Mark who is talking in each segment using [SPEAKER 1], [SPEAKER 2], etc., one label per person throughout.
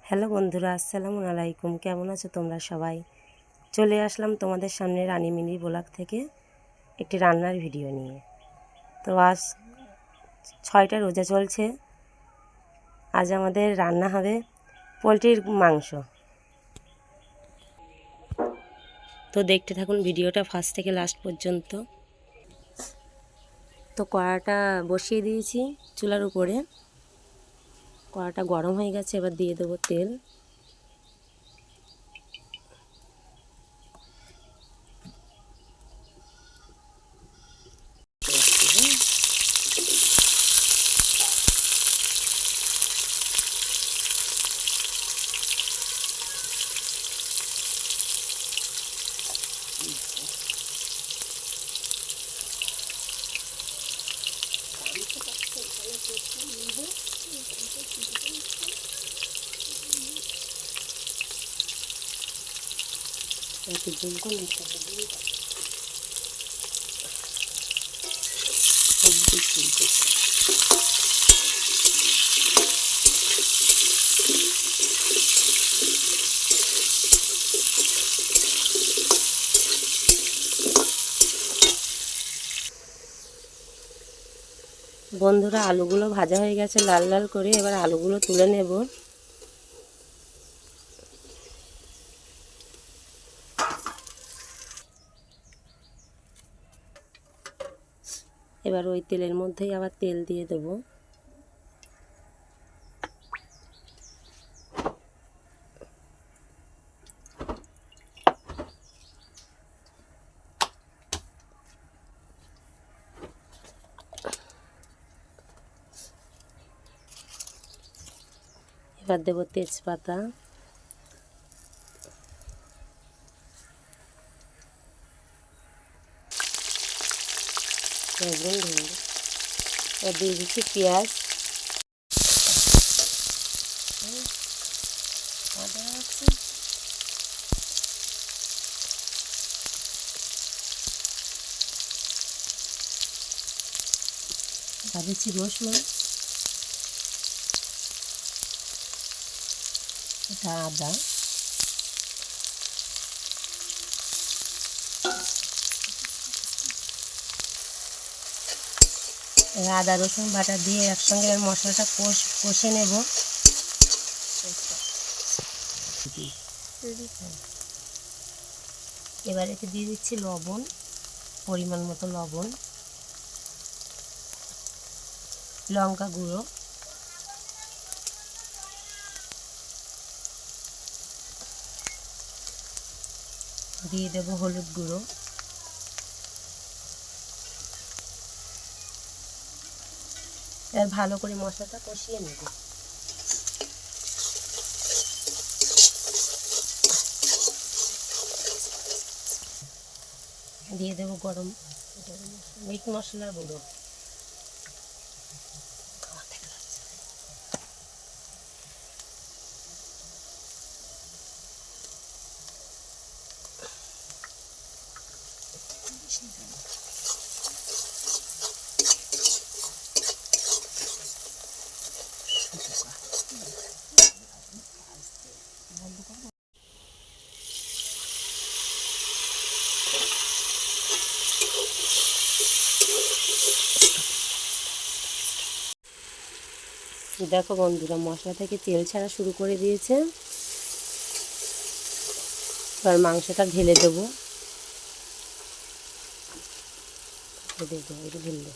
[SPEAKER 1] Hello বন্ধুরা, আসসালামু আলাইকুম। কেমন আছো তোমরা সবাই? চলে আসলাম তোমাদের সামনে রানীমিনি ব্লগ থেকে একটি রান্নার ভিডিও নিয়ে। তো আজ 6টা রোজা চলছে। আজ আমাদের রান্না হবে পোলট্রির মাংস। তো দেখতে থাকুন ভিডিওটা ফার্স্ট থেকে লাস্ট পর্যন্ত। তো কড়াটা বসিয়ে দিয়েছি চুলার উপরে। কড়াটা গরম হয়ে গেছে, এবার দিয়ে দেবো তেল। বন্ধুরা, আলুগুলো ভাজা হয়ে গেছে লাল লাল করে। এবার আলুগুলো তুলে নেব। এবার ওই তেলের মধ্যেই আবার তেল দিয়ে দেব। এবার দেব তেজপাতা, এবার দিয়ে দিচ্ছি পেঁয়াজ, দিচ্ছি রসুন, এটা আদা, আদা রসুন বাটা দিয়ে একসঙ্গে মশলাটা কষে নেব। এবার এতে দিয়ে দিচ্ছি লবণ, পরিমাণ মতো লবণ, লঙ্কা গুঁড়ো, দিয়ে দেব হলুদ গুঁড়ো। এবার ভালো করে মশলাটা কষিয়ে নেব। দিয়ে দেব গরম মিট মশলার গুঁড়ো। দেখো বন্ধুরা, মশলা থেকে তেল ছাড়া শুরু করে দিয়েছে। এবার মাংসটা ঢেলে দেবো। ঢেলে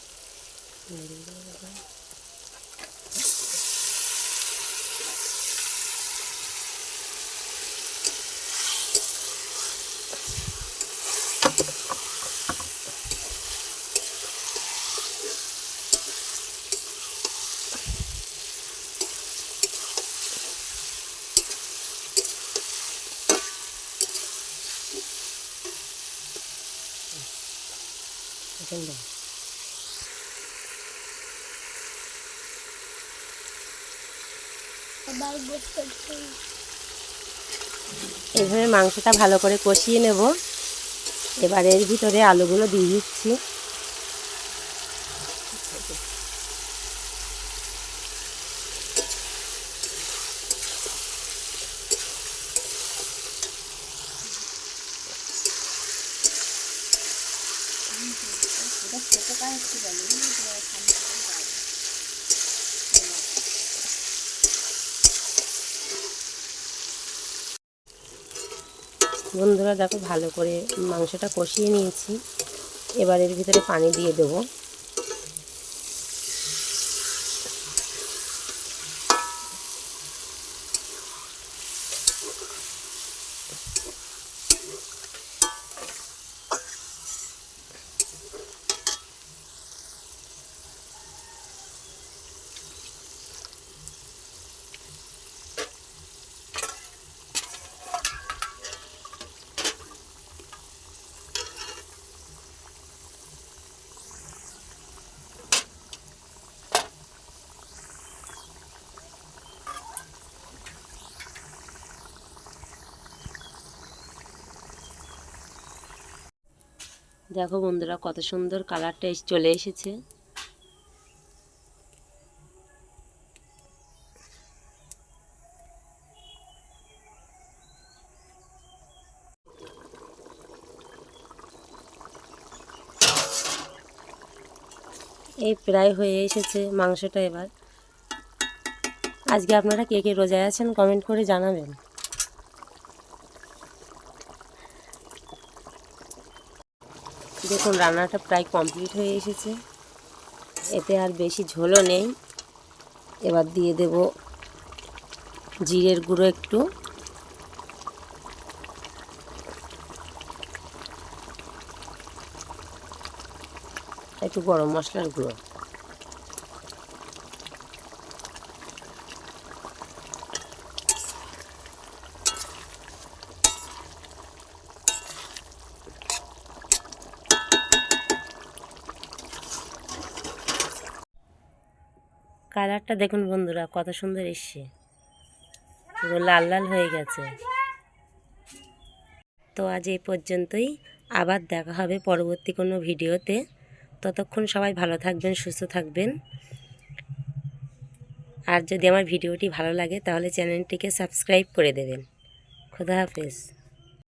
[SPEAKER 1] এইভাবে মাংসটা ভালো করে কষিয়ে নেব। এবার এর ভিতরে আলুগুলো দিয়ে দিচ্ছি। বন্ধুরা দেখো ভালো করে মাংসটা কষিয়ে নিয়েছি। এবার এর ভিতরে পানি দিয়ে দেবো। দেখো বন্ধুরা কত সুন্দর কালারটা চলে এসেছে। এই প্রায় হয়ে এসেছে মাংসটা। এবার আজকে আপনারা কে কে রোজায় আছেন কমেন্ট করে জানাবেন। দেখুন রান্নাটা প্রায় কমপ্লিট হয়ে এসেছে। এতে আর বেশি ঝোলও নেই। এবার দিয়ে দেব জিরের গুঁড়ো একটু গরম মশলার গুঁড়ো। কালারটা দেখুন বন্ধুরা কত সুন্দর এসছে, পুরো লাল লাল হয়ে গেছে। তো আজ এই পর্যন্তই, আবার দেখা হবে পরবর্তী কোনো ভিডিওতে। ততক্ষণ সবাই ভালো থাকবেন, সুস্থ থাকবেন। আর যদি আমার ভিডিওটি ভালো লাগে তাহলে চ্যানেলটিকে সাবস্ক্রাইব করে দেবেন। খোদা হাফেজ।